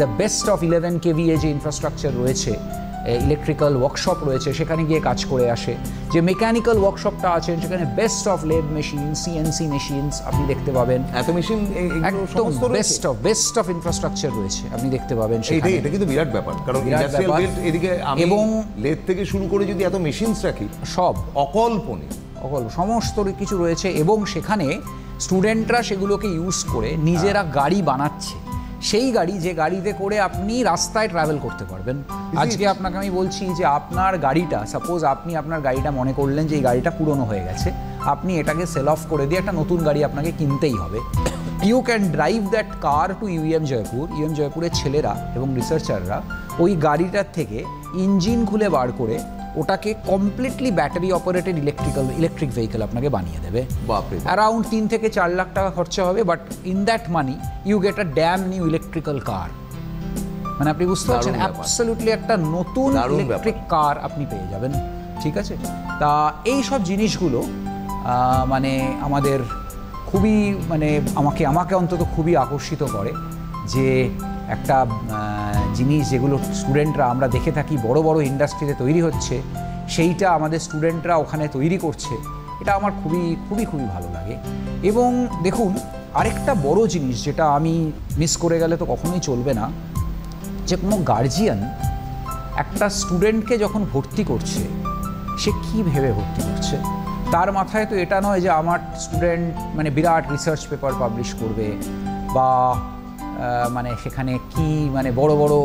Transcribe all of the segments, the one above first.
The best of 11 kVA যে infrastructure রয়েছে, electrical workshop রয়েছে, সেখানে গিয়ে কাজ করে আসে। যে মেকানিক্যাল ওয়ার্কশপটা আছেন সেখানে best of lathe machine, CNC machines আপনি দেখতে পাবেন। এত মেশিন একদম বেস্ট অফ ইনফ্রাস্ট্রাকচার রয়েছে আপনি দেখতে পাবেন। এটা কিন্তু বিরাট ব্যাপার, কারণ ইন্ডাস্ট্রিয়াল বেল্ট এদিকে এবং লেদ থেকে শুরু করে যদি এত মেশিনস রাখি, সব অকল্পনীয় সমস্ত কিছু রয়েছে। এবং সেখানে স্টুডেন্টরা সেগুলোকে ইউজ করে নিজেরা গাড়ি বানাচ্ছে, সেই গাড়ি যে গাড়িতে করে আপনি রাস্তায় ট্রাভেল করতে পারবেন। আজকে আপনাকে আমি বলছি যে আপনার গাড়িটা, সাপোজ আপনি আপনার গাড়িটা মনে করলেন যে এই গাড়িটা পুরনো হয়ে গেছে, আপনি এটাকে সেল অফ করে দিয়ে একটা নতুন গাড়ি আপনাকে কিনতেই হবে। You can drive that car to UEM Jaipur. UEM জয়পুরের ছেলেরা এবং রিসার্চাররা ওই গাড়িটার থেকে ইঞ্জিন খুলে বার করে ওটাকে completely battery operated electric vehicle আপনাকে বানিয়ে দেবে। অ্যারাউন্ড 3 থেকে 4 লাখ টাকা খরচা হবে, but in that money you get a damn new electrical car. মানে আপনি বুঝতে পারছেন, অ্যাবসলিউটলি একটা নতুন ইলেকট্রিক কার আপনি পেয়ে যাবেন। ঠিক আছে, তা এই সব জিনিসগুলো মানে আমাদের খুবই মানে আমাকে অন্তত খুবই আকর্ষিত করে। যে একটা জিনিস যেগুলো স্টুডেন্টরা আমরা দেখে থাকি বড় বড় ইন্ডাস্ট্রিতে তৈরি হচ্ছে, সেইটা আমাদের স্টুডেন্টরা ওখানে তৈরি করছে, এটা আমার খুবই খুবই খুবই ভালো লাগে। এবং দেখুন আরেকটা বড় জিনিস যেটা আমি মিস করে গেলে তো কখনোই চলবে না, যে কোনো গার্জিয়ান একটা স্টুডেন্টকে যখন ভর্তি করছে সে কী ভেবে ভর্তি করছে। তার মাথায় তো এটা নয় যে আমার স্টুডেন্ট মানে বিরাট রিসার্চ পেপার পাবলিশ করবে, বা মানে সেখানে কি মানে বড় বড়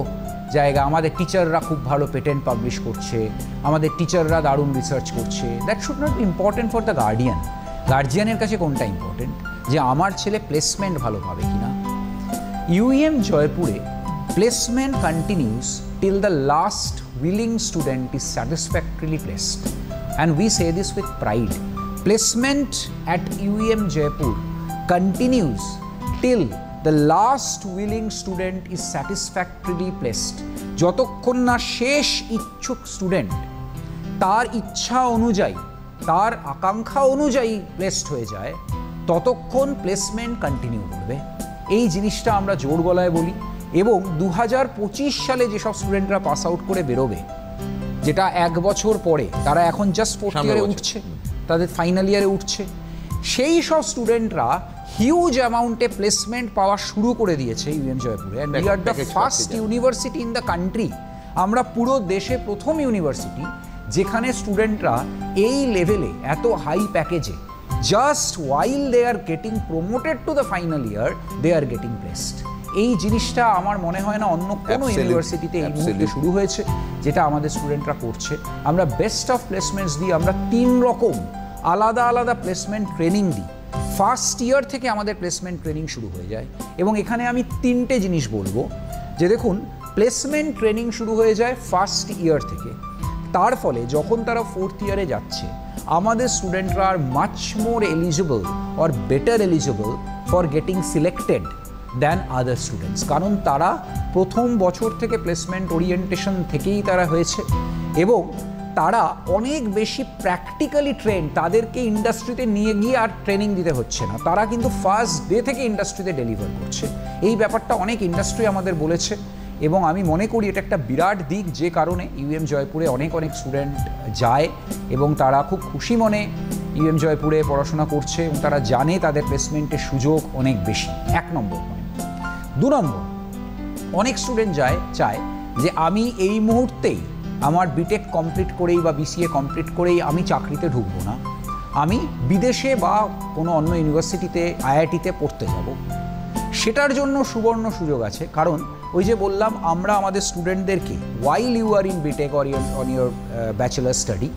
জায়গা, আমাদের টিচাররা খুব ভালো পেটেন্ট পাবলিশ করছে, আমাদের টিচাররা দারুণ রিসার্চ করছে। That should not be important for the guardian. গার্জিয়ানের কাছে কোনটা ইম্পর্টেন্ট, যে আমার ছেলে প্লেসমেন্ট ভালো পাবে কিনা। UEM জয়পুরে placement continues till the last willing student is satisfactorily placed, and we say this with pride. Placement at UEM Jaipur continues till the last willing student is satisfactorily placed। যতক্ষণ না শেষ ইচ্ছুক স্টুডেন্ট তার ইচ্ছা অনুযায়ী, তার আকাঙ্ক্ষা অনুযায়ী প্লেসড হয়ে যায়, ততক্ষণ প্লেসমেন্ট কন্টিনিউ করবে। এই জিনিসটা আমরা জোর গলায় বলি। এবং 2025 সালে যেসব স্টুডেন্টরা পাস আউট করে বেরোবে, যেটা 1 বছর পরে, তারা এখন জাস্ট 4th ইয়ারে উঠছে, তাদের ফাইনাল ইয়ারে উঠছে, সেই সব স্টুডেন্টরা হিউজ অ্যামাউন্টে প্লেসমেন্ট পাওয়া শুরু করে দিয়েছে UEM জয়পুরে। And we are the first university in the country. আমরা পুরো দেশে প্রথম ইউনিভার্সিটি যেখানে স্টুডেন্টরা এই লেভেলে এত হাই প্যাকেজে, just while they are getting promoted to the final year, they are getting placed. এই জিনিসটা আমার মনে হয় না অন্য কোনো ইউনিভার্সিটিতে এই মুহূর্তে শুরু হয়েছে, যেটা আমাদের স্টুডেন্টরা করছে। আমরা বেস্ট অফ প্লেসমেন্টস দিই, আমরা 3 রকম আলাদা আলাদা প্লেসমেন্ট ট্রেনিং দিই। ফার্স্ট ইয়ার থেকে আমাদের প্লেসমেন্ট ট্রেনিং শুরু হয়ে যায়। এবং এখানে আমি 3টে জিনিস বলবো, যে দেখুন প্লেসমেন্ট ট্রেনিং শুরু হয়ে যায় ফার্স্ট ইয়ার থেকে। তার ফলে যখন তারা 4th ইয়ারে যাচ্ছে, আমাদের স্টুডেন্টরা আর much more eligible or better eligible for getting selected than other students. কারণ তারা প্রথম বছর থেকে প্লেসমেন্ট ওরিয়েন্টেশন থেকেই তারা হয়েছে, এবং তারা অনেক বেশি প্র্যাকটিক্যালি ট্রেন। তাদেরকে ইন্ডাস্ট্রিতে নিয়ে গিয়ে আর ট্রেনিং দিতে হচ্ছে না, তারা কিন্তু ফার্স্ট ডে থেকে ইন্ডাস্ট্রিতে ডেলিভার করছে। এই ব্যাপারটা অনেক ইন্ডাস্ট্রি আমাদের বলেছে, এবং আমি মনে করি এটা একটা বিরাট দিক, যে কারণে UEM জয়পুরে অনেক স্টুডেন্ট যায় এবং তারা খুব খুশি মনে UEM জয়পুরে পড়াশোনা করছে, এবং তারা জানে তাদের প্লেসমেন্টের সুযোগ অনেক বেশি। 1 নম্বর পয়েন্ট। 2 নম্বর, অনেক স্টুডেন্ট চায় যে আমি এই মুহূর্তেই আমার বিটেক কমপ্লিট করেই বা BCA কমপ্লিট করেই আমি চাকরিতে ঢুকবো না, আমি বিদেশে বা কোনো অন্য ইউনিভার্সিটিতে IIT-তে পড়তে যাব। সেটার জন্য সুবর্ণ সুযোগ আছে, কারণ ওই যে বললাম আমরা আমাদের স্টুডেন্টদেরকে while you are in BTech or on your bachelor study,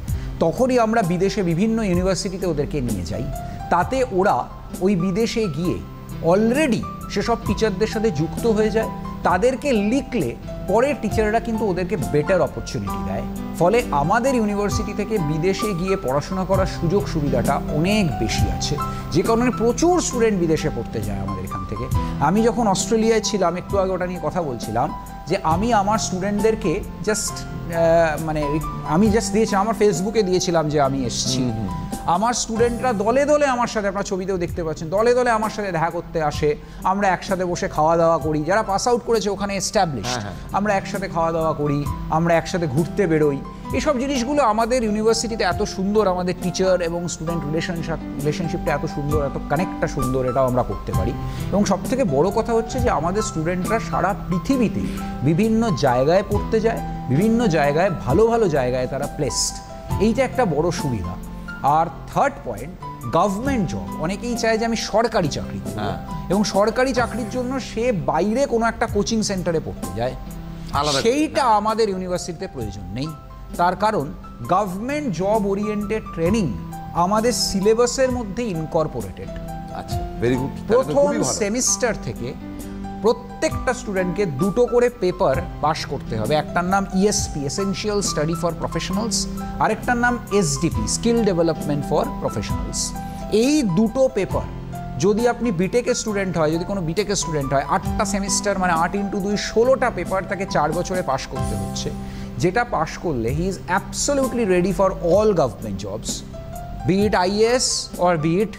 তখনই আমরা বিদেশে বিভিন্ন ইউনিভার্সিটিতে ওদেরকে নিয়ে যাই। তাতে ওরা ওই বিদেশে গিয়ে অলরেডি সেসব টিচারদের সাথে যুক্ত হয়ে যায়। তাদেরকে লিখলে পরে টিচাররা কিন্তু ওদেরকে বেটার অপরচুনিটি দেয়। ফলে আমাদের ইউনিভার্সিটি থেকে বিদেশে গিয়ে পড়াশোনা করার সুযোগ সুবিধাটা অনেক বেশি আছে, যে কারণে প্রচুর স্টুডেন্ট বিদেশে পড়তে যায় আমাদের এখান থেকে। আমি যখন অস্ট্রেলিয়ায় ছিলাম, একটু আগে ওটা নিয়ে কথা বলছিলাম, যে আমি আমার স্টুডেন্টদেরকে জাস্ট দিয়েছিলাম, আমার ফেসবুকে দিয়েছিলাম যে আমি এসেছি। আমার স্টুডেন্টরা দলে দলে আমার সাথে, আপনার ছবিতেও দেখতে পাচ্ছেন, দলে দলে আমার সাথে দেখা করতে আসে, আমরা একসাথে বসে খাওয়া দাওয়া করি, যারা পাস আউট করেছে ওখানে এস্টাবলিশড, আমরা একসাথে খাওয়া দাওয়া করি, আমরা একসাথে ঘুরতে বেরোই। এইসব জিনিসগুলো আমাদের ইউনিভার্সিটিতে এত সুন্দর, আমাদের টিচার এবং স্টুডেন্ট রিলেশনশিপটা এত সুন্দর, এত কানেক্টটা সুন্দর, এটাও আমরা করতে পারি। এবং সবথেকে বড় কথা হচ্ছে যে আমাদের স্টুডেন্টরা সারা পৃথিবীতে বিভিন্ন জায়গায় পড়তে যায়, বিভিন্ন জায়গায় ভালো ভালো জায়গায় তারা প্লেসড, এইটা একটা বড় সুবিধা। আর থার্ড পয়েন্ট, গভর্নমেন্ট জব। অনেকেই চায় যে আমি সরকারি চাকরি করব, এবং সরকারি চাকরির জন্য সে বাইরে কোনো একটা কোচিং সেন্টারে পড়তে যায়, সেইটা আমাদের ইউনিভার্সিটিতে প্রয়োজন নেই। তার কারণ গভর্নমেন্ট জব ওরিয়েন্টেড ট্রেনিং আমাদের সিলেবাসের মধ্যে ইনকর্পোরেটেড। আচ্ছা, ভেরি গুড। প্রথম সেমিস্টার থেকে প্রত্যেকটা স্টুডেন্টকে 2টো করে পেপার পাস করতে হবে। একটার নাম ESP, essential study for professionals, আরেকটার নাম SDP, skill development for professionals. এই 2টো পেপার যদি আপনি বিটেকের স্টুডেন্ট হয়, যদি কোনো বিটেকের স্টুডেন্ট হয়, 8টা সেমিস্টার মানে 8 × 2 16টা পেপার তাকে 4 বছরে পাস করতে হচ্ছে, যেটা পাস করলে he is absolutely ready for all government jobs, be it IAS or be it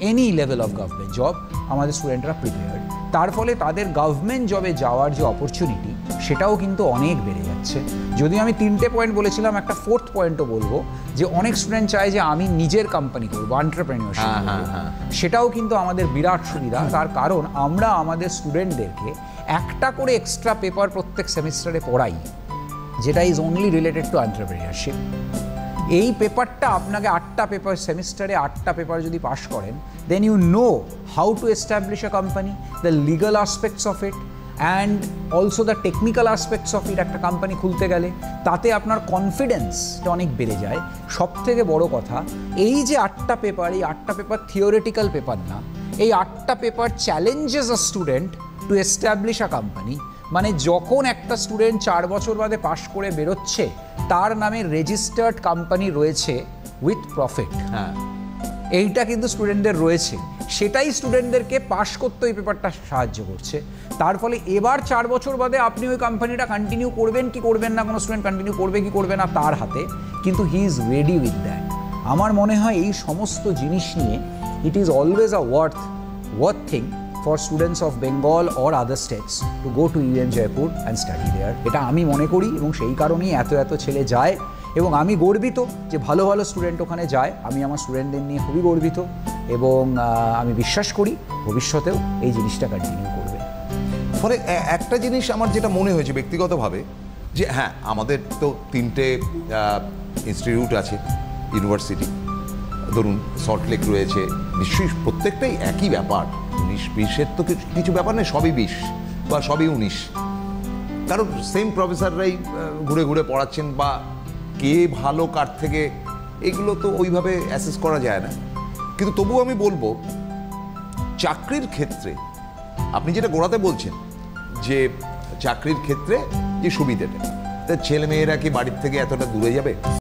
any level of government job. আমাদের স্টুডেন্টরা প্রিপেয়ার্ড, তার ফলে তাদের গভর্নমেন্ট জবে যাওয়ার যে অপরচুনিটি সেটাও কিন্তু অনেক বেড়ে যাচ্ছে। যদিও আমি 3টে পয়েন্ট বলেছিলাম, একটা 4th পয়েন্টও বলবো, যে অনেক স্টুডেন্ট চায় যে আমি নিজের কোম্পানি করবো, এন্টারপ্রেনিয়রশিপ করবো, সেটাও কিন্তু আমাদের বিরাট সুবিধা। তার কারণ আমরা আমাদের স্টুডেন্টদেরকে একটা করে এক্সট্রা পেপার প্রত্যেক সেমিস্টারে পড়াই, যেটা is only related to entrepreneurship. এই পেপারটা আপনাকে 8টা পেপার সেমিস্টারে, 8টা পেপার যদি পাস করেন, then you know how to establish a company, the legal aspects of it and also the technical aspects of it. একটা কোম্পানি খুলতে গেলে তাতে আপনার কনফিডেন্সটা অনেক বেড়ে যায়। সবথেকে বড় কথা, এই যে 8টা পেপার, এই 8টা পেপার থিওরিটিক্যাল পেপার না, এই 8টা paper challenges a student to establish a company. মানে যখন একটা স্টুডেন্ট 4 বছর বাদে পাশ করে বেরোচ্ছে, তার নামে রেজিস্টার্ড কোম্পানি রয়েছে উইথ প্রফিট, এইটা কিন্তু স্টুডেন্টদের রয়েছে, সেটাই স্টুডেন্টদেরকে পাশ করতে ওই পেপারটা সাহায্য করছে। তার ফলে এবার 4 বছর বাদে আপনি ওই কোম্পানিটা কন্টিনিউ করবেন কি করবেন না, কোনো স্টুডেন্ট কন্টিনিউ করবে কি করবে না তার হাতে, কিন্তু he is ready with that. আমার মনে হয় এই সমস্ত জিনিস নিয়ে it is always a worth thing for students of Bengal or other states to go to UM Jaipur and study there. এটা আমি মনে করি, এবং সেই কারণেই এত ছেলে যায়, এবং আমি গর্বিত যে ভালো ভালো স্টুডেন্ট ওখানে যায়। আমি আমার স্টুডেন্টদের নিয়ে খুবই গর্বিত, এবং আমি বিশ্বাস করি ভবিষ্যতেও এই জিনিসটা কন্টিনিউ করবে। ফলে একটা জিনিস আমার যেটা মনে হয়েছে ব্যক্তিগতভাবে, যে হ্যাঁ, আমাদের তো 3টে ইনস্টিটিউট আছে, ইউনিভার্সিটি, ধরুন সল্টলেক রয়েছে, নিশ্চয়ই প্রত্যেকটাই একই ব্যাপার, 19-20-এর তো কিছু ব্যাপার নেই, সবই 20 বা সবই 19, কারণ সেম প্রফেসররাই ঘুরে ঘুরে পড়াচ্ছেন, বা কে ভালো কার থেকে এগুলো তো ওইভাবে অ্যাসেস করা যায় না। কিন্তু তবুও আমি বলবো, চাকরির ক্ষেত্রে আপনি যেটা গোড়াতে বলছেন, যে চাকরির ক্ষেত্রে যে সুবিধাটা, তা ছেলে মেয়েরা কি বাড়ির থেকে এতটা দূরে যাবে?